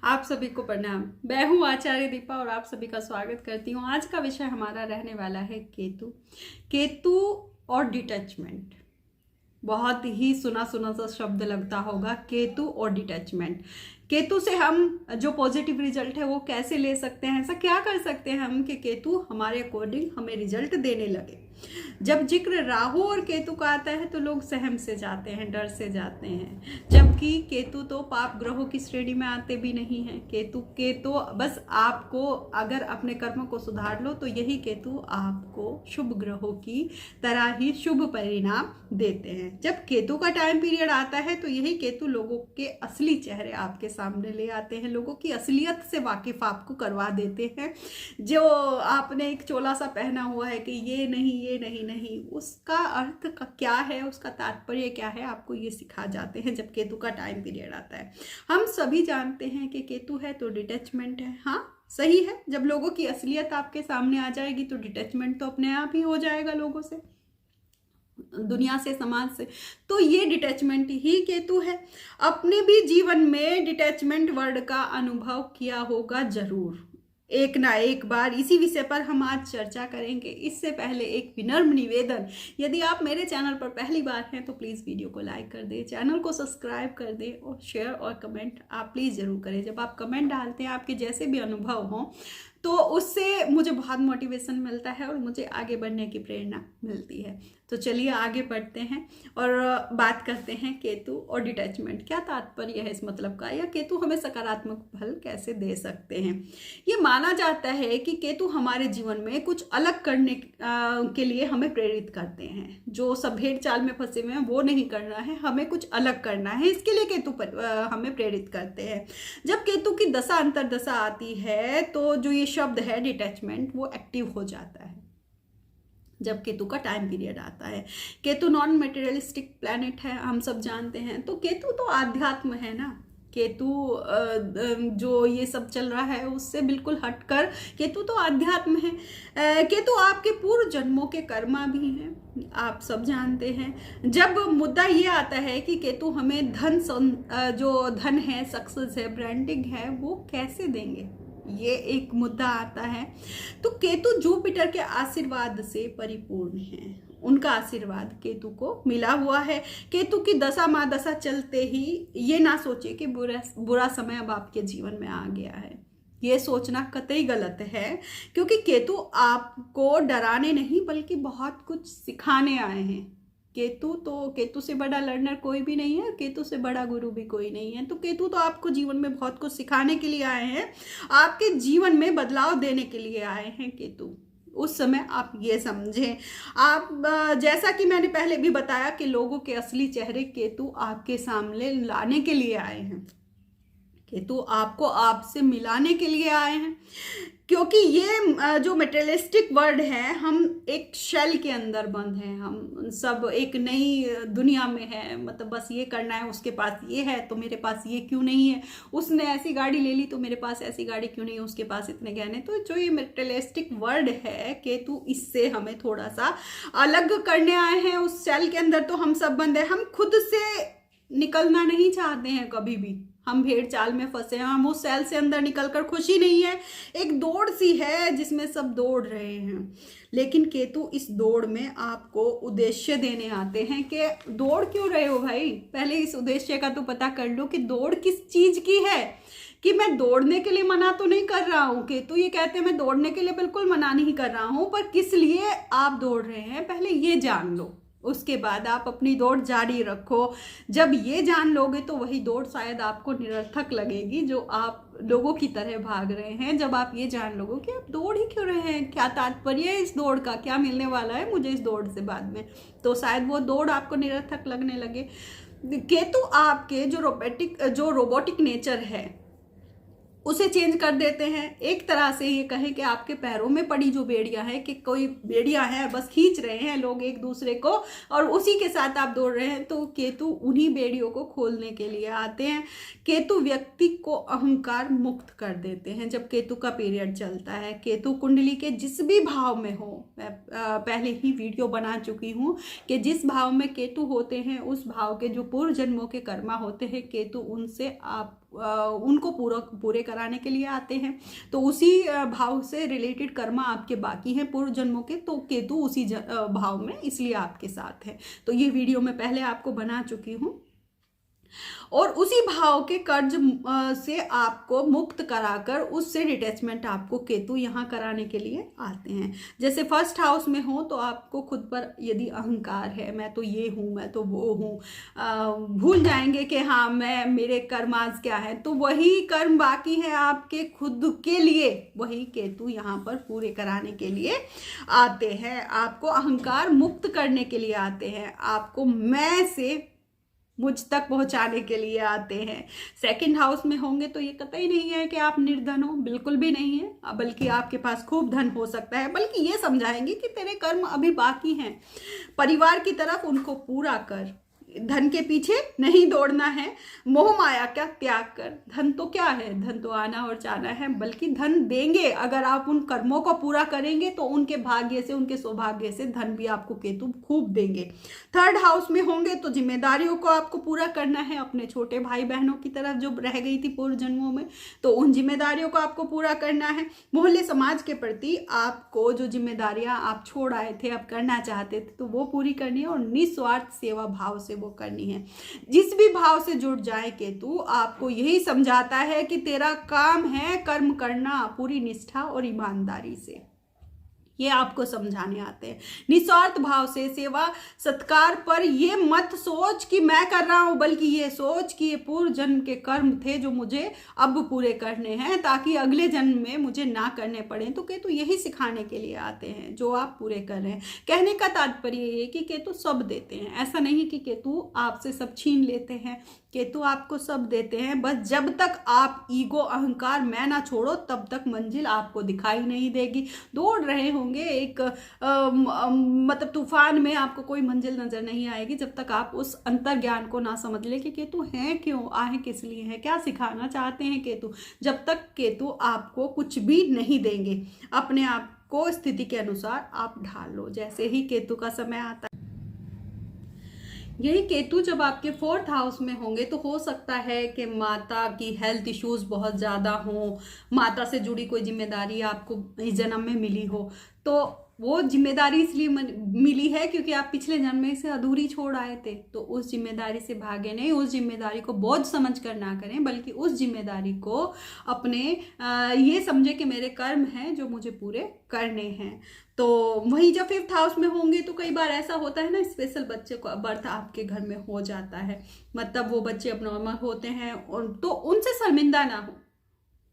आप सभी को प्रणाम। मैं हूँ आचार्य दीपा और आप सभी का स्वागत करती हूँ। आज का विषय हमारा रहने वाला है केतु। केतु और डिटैचमेंट। बहुत ही सुना सुना सा शब्द लगता होगा, केतु और डिटैचमेंट। केतु से हम जो पॉजिटिव रिजल्ट है वो कैसे ले सकते हैं, ऐसा क्या कर सकते हैं हम कि केतु हमारे अकॉर्डिंग हमें रिजल्ट देने लगे। जब जिक्र राहु और केतु का आता है तो लोग सहम से जाते हैं, डर से जाते हैं, जबकि केतु तो पाप ग्रहों की श्रेणी में आते भी नहीं हैं। केतु के तो बस आपको अगर अपने कर्म को सुधार लो तो यही केतु आपको शुभ ग्रहों की तरह ही शुभ परिणाम देते हैं। जब केतु का टाइम पीरियड आता है तो यही केतु लोगों के असली चेहरे आपके सामने ले आते हैं, लोगों की असलियत से वाकिफ आपको करवा देते हैं। जो आपने एक चोला सा पहना हुआ है कि ये नहीं ये नहीं नहीं, उसका अर्थ का क्या है, उसका तात्पर्य क्या है, आपको ये सिखा जाते हैं जब केतु का टाइम पीरियड आता है। हम सभी जानते हैं कि केतु है तो डिटैचमेंट है। हाँ, सही है। जब लोगों की असलियत आपके सामने आ जाएगी तो डिटैचमेंट तो अपने आप ही हो जाएगा लोगों से, दुनिया से, समाज से। तो ये डिटैचमेंट ही केतु है। अपने भी जीवन में डिटैचमेंट वर्ड का अनुभव किया होगा जरूर, एक ना एक बार। इसी विषय पर हम आज चर्चा करेंगे। इससे पहले एक विनम्र निवेदन, यदि आप मेरे चैनल पर पहली बार हैं तो प्लीज़ वीडियो को लाइक कर दें, चैनल को सब्सक्राइब कर दें और शेयर और कमेंट आप प्लीज़ ज़रूर करें। जब आप कमेंट डालते हैं, आपके जैसे भी अनुभव हों, तो उससे मुझे बहुत मोटिवेशन मिलता है और मुझे आगे बढ़ने की प्रेरणा मिलती है। तो चलिए आगे बढ़ते हैं और बात करते हैं केतु और डिटैचमेंट। क्या तात्पर्य है इस मतलब का, या केतु हमें सकारात्मक फल कैसे दे सकते हैं। ये माना जाता है कि केतु हमारे जीवन में कुछ अलग करने के लिए हमें प्रेरित करते हैं। जो सब भेड़ चाल में फंसे हुए हैं वो नहीं करना है, हमें कुछ अलग करना है, इसके लिए केतु हमें प्रेरित करते हैं। जब केतु की दशा अंतरदशा आती है तो जो ये शब्द है डिटैचमेंट वो एक्टिव हो जाता है जब केतु का टाइम पीरियड आता है। केतु नॉन मटेरियलिस्टिक प्लैनेट है, हम सब जानते हैं। तो केतु तो आध्यात्म है ना। केतु जो ये सब चल रहा है उससे बिल्कुल हटकर केतु तो आध्यात्म है। केतु आपके पूर्व जन्मों के कर्मा भी हैं, आप सब जानते हैं। जब मुद्दा ये आता है कि केतु हमें जो धन है, सक्सेस है, ब्रांडिंग है, वो कैसे देंगे, ये एक मुद्दा आता है। तो केतु जुपिटर के आशीर्वाद से परिपूर्ण है, उनका आशीर्वाद केतु को मिला हुआ है। केतु की दशा महादशा चलते ही ये ना सोचे कि बुरा समय अब आपके जीवन में आ गया है। ये सोचना कतई गलत है, क्योंकि केतु आपको डराने नहीं बल्कि बहुत कुछ सिखाने आए हैं। केतु से बड़ा लर्नर कोई भी नहीं है, केतु से बड़ा गुरु भी कोई नहीं है। तो केतु तो आपको जीवन में बहुत कुछ सिखाने के लिए आए हैं, आपके जीवन में बदलाव देने के लिए आए हैं केतु। उस समय आप ये समझें। आप जैसा कि मैंने पहले भी बताया कि लोगों के असली चेहरे केतु आपके सामने लाने के लिए आए हैं। केतु आपको आपसे मिलाने के लिए आए हैं, क्योंकि ये जो मटेरियलिस्टिक वर्ल्ड है, हम एक शेल के अंदर बंद हैं। हम सब एक नई दुनिया में है, मतलब बस ये करना है, उसके पास ये है तो मेरे पास ये क्यों नहीं है, उसने ऐसी गाड़ी ले ली तो मेरे पास ऐसी गाड़ी क्यों नहीं है, उसके पास इतने गहने। तो जो ये मटेरियलिस्टिक वर्ल्ड है, केतु इससे हमें थोड़ा सा अलग करने आए हैं। उस शेल के अंदर तो हम सब बंद है, हम खुद से निकलना नहीं चाहते हैं कभी भी। हम भेड़ चाल में फंसे हैं, हम उस सेल से अंदर निकलकर खुशी नहीं है। एक दौड़ सी है जिसमें सब दौड़ रहे हैं, लेकिन केतु इस दौड़ में आपको उद्देश्य देने आते हैं कि दौड़ क्यों रहे हो भाई, पहले इस उद्देश्य का तो पता कर लो कि दौड़ किस चीज की है। कि मैं दौड़ने के लिए मना तो नहीं कर रहा हूँ, केतु ये कहते हैं मैं दौड़ने के लिए बिल्कुल मना नहीं कर रहा हूँ, पर किस लिए आप दौड़ रहे हैं पहले ये जान लो, उसके बाद आप अपनी दौड़ जारी रखो। जब ये जान लोगे तो वही दौड़ शायद आपको निरर्थक लगेगी जो आप लोगों की तरह भाग रहे हैं। जब आप ये जान लोगे कि आप दौड़ ही क्यों रहे हैं, क्या तात्पर्य है इस दौड़ का, क्या मिलने वाला है मुझे इस दौड़ से बाद में, तो शायद वो दौड़ आपको निरर्थक लगने लगे। केतु आपके जो रोबोटिक नेचर है उसे चेंज कर देते हैं। एक तरह से ये कहें कि आपके पैरों में पड़ी जो बेड़ियां हैं, कि कोई बेड़ियां हैं बस खींच रहे हैं लोग एक दूसरे को और उसी के साथ आप दौड़ रहे हैं, तो केतु उन्हीं बेड़ियों को खोलने के लिए आते हैं। केतु व्यक्ति को अहंकार मुक्त कर देते हैं जब केतु का पीरियड चलता है। केतु कुंडली के जिस भी भाव में हो, मैं पहले ही वीडियो बना चुकी हूँ कि जिस भाव में केतु होते हैं उस भाव के जो पूर्व जन्मों के कर्मा होते हैं, केतु उनसे आप उनको पूरे कराने के लिए आते हैं। तो उसी भाव से रिलेटेड कर्म आपके बाकी हैं पूर्व जन्मों के, तो केतु उसी भाव में इसलिए आपके साथ है। तो ये वीडियो मैं पहले आपको बना चुकी हूँ। और उसी भाव के कर्ज से आपको मुक्त कराकर उससे डिटैचमेंट आपको केतु यहाँ कराने के लिए आते हैं। जैसे फर्स्ट हाउस में हो तो आपको खुद पर यदि अहंकार है, मैं तो ये हूँ, मैं तो वो हूँ, भूल जाएंगे कि हाँ मैं मेरे कर्म आज क्या है, तो वही कर्म बाकी है आपके खुद के लिए, वही केतु यहाँ पर पूरे कराने के लिए आते हैं। आपको अहंकार मुक्त करने के लिए आते हैं, आपको मैं से मुझ तक पहुंचाने के लिए आते हैं। सेकंड हाउस में होंगे तो ये कतई नहीं है कि आप निर्धन हो, बिल्कुल भी नहीं है, बल्कि आपके पास खूब धन हो सकता है। बल्कि ये समझाएंगे कि तेरे कर्म अभी बाकी हैं, परिवार की तरफ उनको पूरा कर, धन के पीछे नहीं दौड़ना है, मोह माया का त्याग कर। धन तो क्या है, धन तो आना और जाना है, बल्कि धन देंगे अगर आप उन कर्मों को पूरा करेंगे तो उनके भाग्य से, उनके सौभाग्य से धन भी आपको केतु खूब देंगे। थर्ड हाउस में होंगे तो जिम्मेदारियों को आपको पूरा करना है, अपने छोटे भाई बहनों की तरफ जो रह गई थी पूर्व जन्मों में, तो उन जिम्मेदारियों को आपको पूरा करना है। मोहल्ले समाज के प्रति आपको जो जिम्मेदारियां आप छोड़ आए थे, अब करना चाहते थे, तो वो पूरी करनी है और निस्वार्थ सेवा भाव से वो करनी है। जिस भी भाव से जुड़ जाए केतु आपको यही समझाता है कि तेरा काम है कर्म करना पूरी निष्ठा और ईमानदारी से, ये आपको समझाने आते हैं। निस्वार्थ भाव से सेवा सत्कार पर ये मत सोच कि मैं कर रहा हूं, बल्कि ये सोच कि ये पूर्व जन्म के कर्म थे जो मुझे अब पूरे करने हैं ताकि अगले जन्म में मुझे ना करने पड़े। तो केतु यही सिखाने के लिए आते हैं जो आप पूरे कर रहे हैं। कहने का तात्पर्य ये कि केतु सब देते हैं, ऐसा नहीं कि केतु आपसे सब छीन लेते हैं, केतु आपको सब देते हैं, बस जब तक आप ईगो अहंकार मैं ना छोड़ो तब तक मंजिल आपको दिखाई नहीं देगी। दौड़ रहे होंगे एक मतलब तूफान में, आपको कोई मंजिल नजर नहीं आएगी जब तक आप उस अंतर ज्ञान को ना समझ ले कि केतु हैं क्यों, आए किस लिए हैं, क्या सिखाना चाहते हैं केतु। जब तक केतु आपको कुछ भी नहीं देंगे, अपने आप को स्थिति के अनुसार आप ढाल लो। जैसे ही केतु का समय आता है, यही केतु जब आपके फोर्थ हाउस में होंगे तो हो सकता है कि माता की हेल्थ इश्यूज बहुत ज़्यादा हो, माता से जुड़ी कोई जिम्मेदारी आपको इस जन्म में मिली हो, तो वो जिम्मेदारी इसलिए मिली है क्योंकि आप पिछले जन्म में से अधूरी छोड़ आए थे। तो उस जिम्मेदारी से भागे नहीं, उस जिम्मेदारी को बोझ समझ कर ना करें, बल्कि उस जिम्मेदारी को अपने ये समझे कि मेरे कर्म हैं जो मुझे पूरे करने हैं। तो वहीं जब फिफ्थ हाउस में होंगे तो कई बार ऐसा होता है ना, स्पेशल बच्चे को बर्थ आपके घर में हो जाता है, मतलब वो बच्चे अब नॉर्मल होते हैं, और तो उनसे शर्मिंदा ना हो,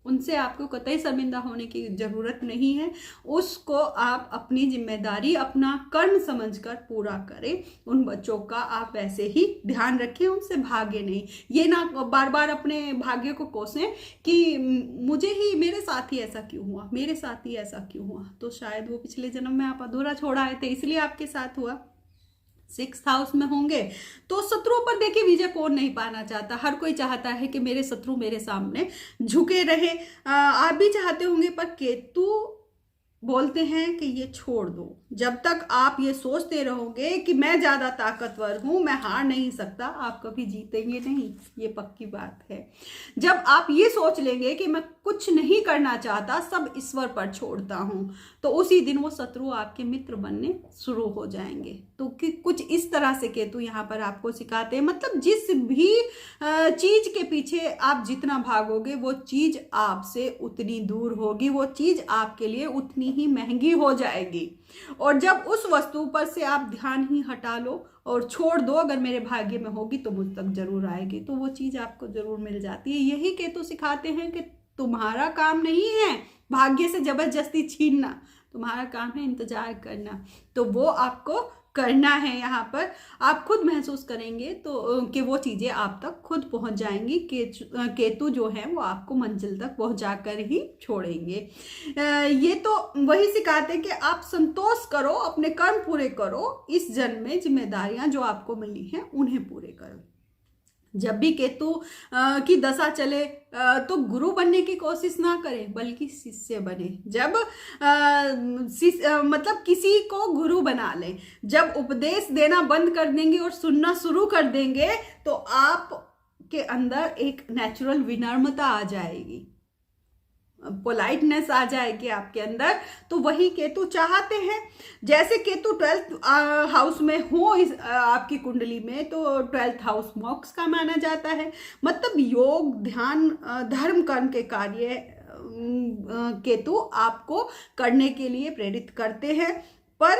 उनसे आपको कतई शर्मिंदा होने की जरूरत नहीं है। उसको आप अपनी जिम्मेदारी, अपना कर्म समझकर पूरा करें। उन बच्चों का आप वैसे ही ध्यान रखें, उनसे भागे नहीं। ये ना बार बार अपने भाग्य को कोसें कि मुझे ही, मेरे साथ ही ऐसा क्यों हुआ, मेरे साथ ही ऐसा क्यों हुआ। तो शायद वो पिछले जन्म में आप अधूरा छोड़ आए थे, इसलिए आपके साथ हुआ। सिक्स्थ हाउस में होंगे तो शत्रुओं पर देखिए विजय कौन नहीं पाना चाहता, हर कोई चाहता है कि मेरे शत्रु मेरे सामने झुके रहे। आप भी चाहते होंगे, पर केतु बोलते हैं कि ये छोड़ दो। जब तक आप ये सोचते रहोगे कि मैं ज्यादा ताकतवर हूं, मैं हार नहीं सकता, आप कभी जीतेंगे नहीं, ये पक्की बात है। जब आप ये सोच लेंगे कि मैं कुछ नहीं करना चाहता, सब ईश्वर पर छोड़ता हूं, तो उसी दिन वो शत्रु आपके मित्र बनने शुरू हो जाएंगे। तो कुछ इस तरह से केतु यहाँ पर आपको सिखाते हैं। मतलब जिस भी चीज के पीछे आप जितना भागोगे वो चीज आपसे उतनी दूर होगी, वो चीज आपके लिए उतनी ही महंगी हो जाएगी। और जब उस वस्तु पर से आप ध्यान ही हटा लो और छोड़ दो, अगर मेरे भाग्य में होगी तो मुझ तक जरूर आएगी, तो वो चीज आपको जरूर मिल जाती है। यही केतु सिखाते हैं कि तुम्हारा काम नहीं है भाग्य से जबरदस्ती छीनना, तुम्हारा काम है इंतजार करना। तो वो आपको करना है। यहाँ पर आप खुद महसूस करेंगे तो कि वो चीज़ें आप तक खुद पहुँच जाएंगी। केतु जो है वो आपको मंजिल तक पहुँचा कर ही छोड़ेंगे। ये तो वही सिखाते हैं कि आप संतोष करो, अपने कर्म पूरे करो, इस जन्म में जिम्मेदारियां जो आपको मिली हैं उन्हें पूरे करो। जब भी केतु की दशा चले तो गुरु बनने की कोशिश ना करें, बल्कि शिष्य बने। जब मतलब किसी को गुरु बना लें, जब उपदेश देना बंद कर देंगे और सुनना शुरू कर देंगे तो आप के अंदर एक नेचुरल विनम्रता आ जाएगी, पोलाइटनेस आ जाएगी आपके अंदर। तो वही केतु चाहते हैं। जैसे केतु 12th हाउस में हो आपकी कुंडली में, तो 12th हाउस मोक्ष का माना जाता है। मतलब योग, ध्यान, धर्म, कर्म के कार्य केतु आपको करने के लिए प्रेरित करते हैं, पर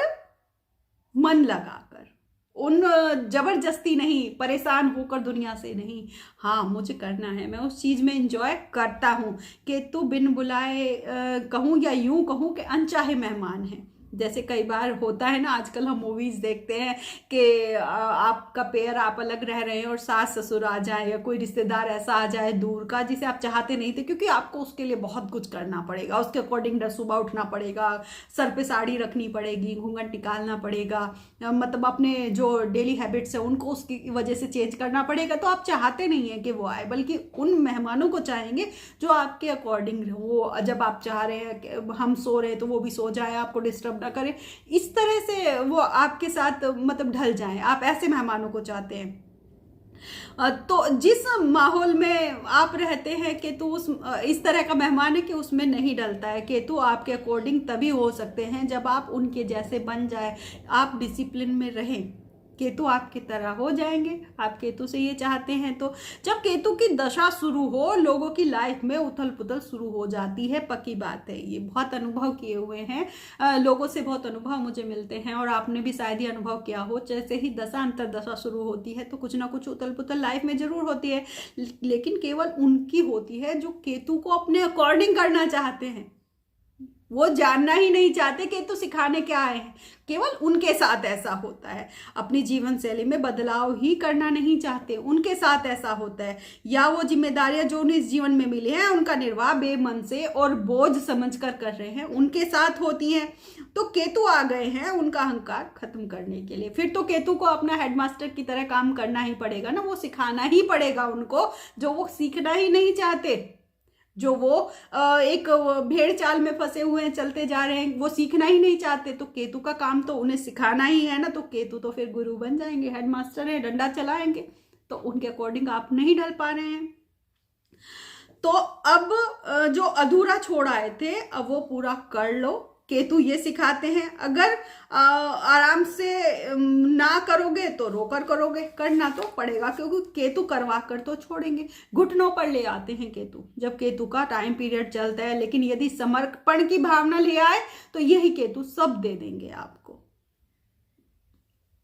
मन लगाकर, उन जबरदस्ती नहीं, परेशान होकर दुनिया से नहीं। हाँ, मुझे करना है, मैं उस चीज में एंजॉय करता हूँ। केतु बिन बुलाए कहूँ या यूं कहूँ कि अनचाहे मेहमान है। जैसे कई बार होता है ना, आजकल हम मूवीज देखते हैं कि आपका पेयर, आप अलग रह रहे हैं और सास ससुर आ जाए या कोई रिश्तेदार ऐसा आ जाए दूर का जिसे आप चाहते नहीं थे, क्योंकि आपको उसके लिए बहुत कुछ करना पड़ेगा, उसके अकॉर्डिंग सुबह उठना पड़ेगा, सर पे साड़ी रखनी पड़ेगी, घूंघट निकालना पड़ेगा, मतलब अपने जो डेली हैबिट्स है उनको उसकी वजह से चेंज करना पड़ेगा। तो आप चाहते नहीं है कि वो आए, बल्कि उन मेहमानों को चाहेंगे जो आपके अकॉर्डिंग वो, जब आप चाह रहे हैं कि हम सो रहे हैं तो वो भी सो जाए, आपको डिस्टर्ब ना करें, इस तरह से वो आपके साथ मतलब ढल जाएं। आप ऐसे मेहमानों को चाहते हैं। तो जिस माहौल में आप रहते हैं केतु उस इस तरह का मेहमान है कि उसमें नहीं डलता है। केतु आपके अकॉर्डिंग तभी हो सकते हैं जब आप उनके जैसे बन जाए, आप डिसिप्लिन में रहें। केतु आपकी तरह हो जाएंगे, आप केतु से ये चाहते हैं। तो जब केतु की दशा शुरू हो, लोगों की लाइफ में उथल पुथल शुरू हो जाती है, पक्की बात है। ये बहुत अनुभव किए हुए हैं, लोगों से बहुत अनुभव मुझे मिलते हैं, और आपने भी शायद ही अनुभव किया हो। जैसे ही दशा अंतर दशा शुरू होती है तो कुछ ना कुछ उथल पुथल लाइफ में जरूर होती है, लेकिन केवल उनकी होती है जो केतु को अपने अकॉर्डिंग करना चाहते हैं। वो जानना ही नहीं चाहते कि तो सिखाने क्या आए हैं, केवल उनके साथ ऐसा होता है। अपनी जीवन शैली में बदलाव ही करना नहीं चाहते, उनके साथ ऐसा होता है। या वो जिम्मेदारियां जो उन्हें इस जीवन में मिली हैं उनका निर्वाह बेमन से और बोझ समझकर कर रहे हैं, उनके साथ होती हैं। तो केतु आ गए हैं उनका अहंकार खत्म करने के लिए। फिर तो केतु को अपना हेडमास्टर की तरह काम करना ही पड़ेगा ना, वो सिखाना ही पड़ेगा उनको जो वो सीखना ही नहीं चाहते, जो वो एक भेड़ चाल में फंसे हुए हैं, चलते जा रहे हैं, वो सीखना ही नहीं चाहते। तो केतु का काम तो उन्हें सिखाना ही है ना। तो केतु तो फिर गुरु बन जाएंगे, हेडमास्टर है, डंडा चलाएंगे। तो उनके अकॉर्डिंग आप नहीं ढल पा रहे हैं। तो अब जो अधूरा छोड़ आए थे अब वो पूरा कर लो। केतु ये सिखाते हैं, अगर आराम से ना करोगे तो रोकर करोगे, करना तो पड़ेगा, क्योंकि केतु करवा कर तो छोड़ेंगे, घुटनों पर ले आते हैं केतु जब केतु का टाइम पीरियड चलता है। लेकिन यदि समर्पण की भावना ले आए तो यही केतु सब दे देंगे आपको।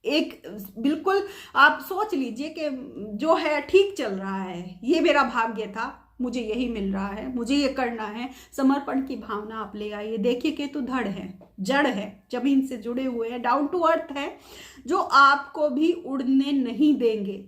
एक बिल्कुल आप सोच लीजिए कि जो है ठीक चल रहा है, ये मेरा भाग्य था, मुझे यही मिल रहा है, मुझे ये करना है। समर्पण की भावना आप ले आइए। देखिए केतु धड़ है, जड़ है, जमीन से जुड़े हुए हैं, डाउन टू अर्थ है, जो आपको भी उड़ने नहीं देंगे,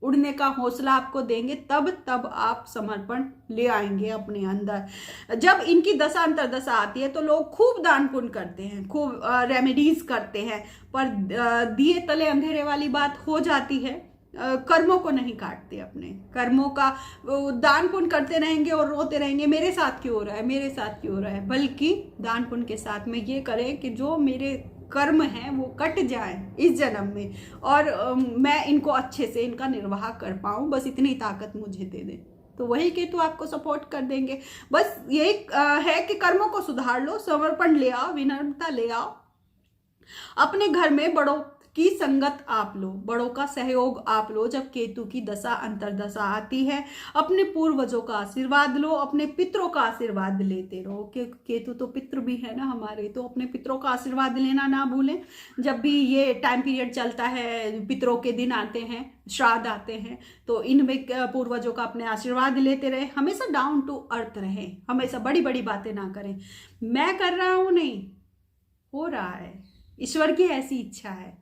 उड़ने का हौसला आपको देंगे। तब आप समर्पण ले आएंगे अपने अंदर। जब इनकी दशा अंतरदशा आती है तो लोग खूब दान पुण्य करते हैं, खूब रेमेडीज करते हैं, पर दिए तले अंधेरे वाली बात हो जाती है। कर्मों को नहीं काटते, अपने कर्मों का दान पुण्य करते रहेंगे और रोते रहेंगे, मेरे साथ क्यों हो रहा है, मेरे साथ क्यों हो रहा है। बल्कि दान पुण्य के साथ में ये करें कि जो मेरे कर्म हैं वो कट जाएं इस जन्म में, और मैं इनको अच्छे से इनका निर्वाह कर पाऊं, बस इतनी ताकत मुझे दे दें। तो वही केतु आपको सपोर्ट कर देंगे। बस यही है कि कर्मों को सुधार लो, समर्पण ले आओ, विनम्रता ले आओ। अपने घर में बड़ों की संगत आप लो, बड़ों का सहयोग आप लो। जब केतु की दशा अंतरदशा आती है, अपने पूर्वजों का आशीर्वाद लो, अपने पितरों का आशीर्वाद लेते रहो। केतु तो पितृ भी है ना हमारे, तो अपने पितरों का आशीर्वाद लेना ना भूलें। जब भी ये टाइम पीरियड चलता है, पितरों के दिन आते हैं, श्राद्ध आते हैं, तो इनमें पूर्वजों का अपने आशीर्वाद लेते रहे। हमेशा डाउन टू अर्थ रहें, हमेशा बड़ी बड़ी बातें ना करें। मैं कर रहा हूं, नहीं हो रहा है, ईश्वर की ऐसी इच्छा है,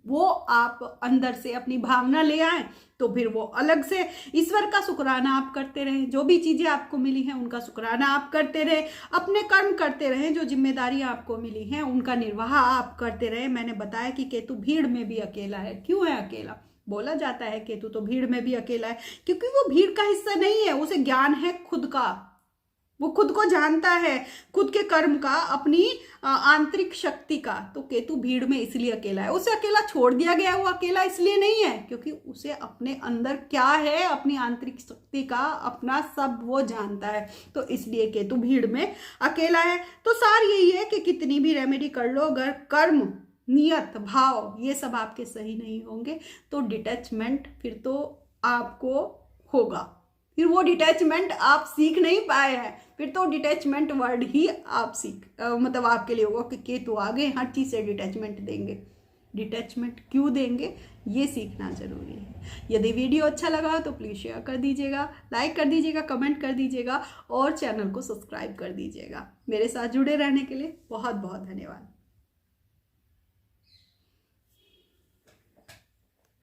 वो आप अंदर से अपनी भावना ले आए तो फिर वो अलग से ईश्वर का शुक्राना आप करते रहें। जो भी चीजें आपको मिली हैं उनका शुक्राना आप करते रहे, अपने कर्म करते रहें, जो जिम्मेदारियां आपको मिली हैं उनका निर्वाह आप करते रहे। मैंने बताया कि केतु भीड़ में भी अकेला है। क्यों है अकेला? बोला जाता है केतु तो भीड़ में भी अकेला है क्योंकि वो भीड़ का हिस्सा नहीं है, उसे ज्ञान है खुद का, वो खुद को जानता है, खुद के कर्म का, अपनी आंतरिक शक्ति का। तो केतु भीड़ में इसलिए अकेला है। उसे अकेला छोड़ दिया गया, वो अकेला इसलिए नहीं है क्योंकि उसे अपने अंदर क्या है, अपनी आंतरिक शक्ति का, अपना सब वो जानता है। तो इसलिए केतु भीड़ में अकेला है। तो सार यही है कि कितनी भी रेमेडी कर लो, अगर कर्म, नियत, भाव ये सब आपके सही नहीं होंगे तो डिटैचमेंट फिर तो आपको होगा। फिर वो डिटैचमेंट आप सीख नहीं पाए हैं, फिर तो डिटैचमेंट वर्ड ही आप मतलब आपके लिए होगा कि केतु आ गए, हर चीज़ से डिटैचमेंट देंगे। डिटैचमेंट क्यों देंगे ये सीखना जरूरी है। यदि वीडियो अच्छा लगा तो प्लीज़ शेयर कर दीजिएगा, लाइक कर दीजिएगा, कमेंट कर दीजिएगा और चैनल को सब्सक्राइब कर दीजिएगा। मेरे साथ जुड़े रहने के लिए बहुत बहुत धन्यवाद।